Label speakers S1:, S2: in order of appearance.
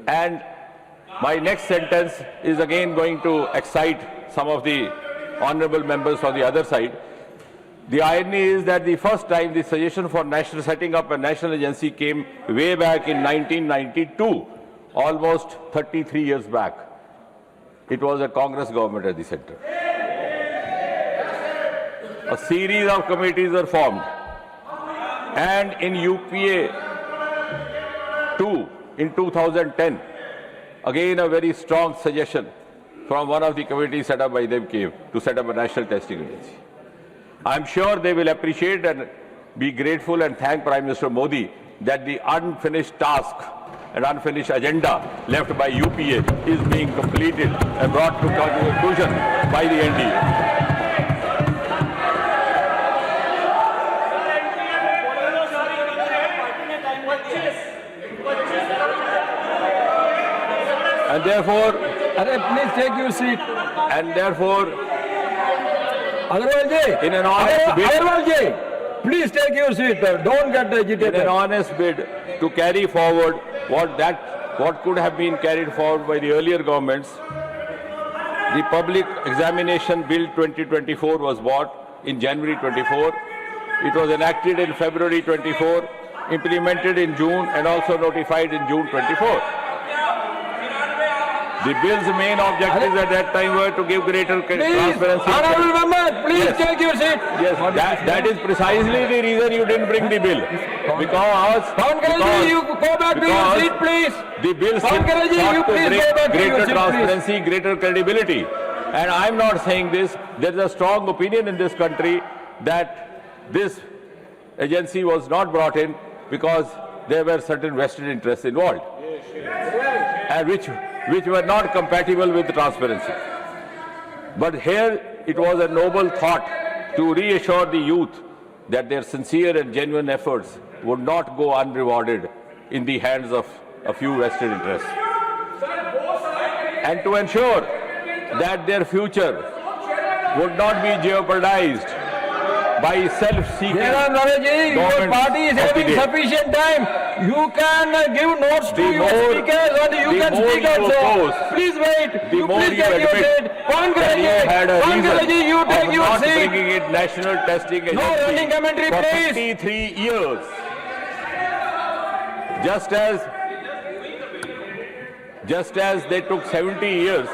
S1: And my next sentence is again going to excite some of the honorable members on the other side. The irony is that the first time the suggestion for setting up a national agency came way back in 1992, almost 33 years back. It was a Congress government at the center. A series of committees were formed, and in UPA 2 in 2010, again a very strong suggestion from one of the committees set up by them came to set up a national testing agency. I'm sure they will appreciate and be grateful and thank Prime Minister Modi that the unfinished task and unfinished agenda left by UPA is being completed and brought to conclusion by the NDA. And therefore,
S2: please take your seat.
S1: And therefore,
S2: Agarwal ji,
S1: in an honest bid,
S2: Agarwal ji, please take your seat. Don't get agitated.
S1: In an honest bid to carry forward what could have been carried forward by the earlier governments, the Public Examination Bill 2024 was brought in January 24. It was enacted in February 24, implemented in June, and also notified in June 24. The bill's main objectives at that time were to give greater transparency.
S2: Honorable member, please take your seat.
S1: Yes, that is precisely the reason you didn't bring the bill. Because
S2: you go back to your seat, please.
S1: The bill sought to bring greater transparency, greater credibility. And I'm not saying this. There is a strong opinion in this country that this agency was not brought in because there were certain vested interests involved, and which were not compatible with transparency. But here it was a noble thought to reassure the youth that their sincere and genuine efforts would not go unrewarded in the hands of a few vested interests, and to ensure that their future would not be jeopardized by self-seeking.
S2: Your party is having sufficient time. You can give notes to your speakers and you can speak also. Please wait.
S1: The more you admit that you had a reason
S2: you take
S1: of
S2: your
S1: not
S2: seat.
S1: bringing it national testing agency
S2: No running commentary,
S1: for
S2: please.
S1: 53 years. Just as they took 70 years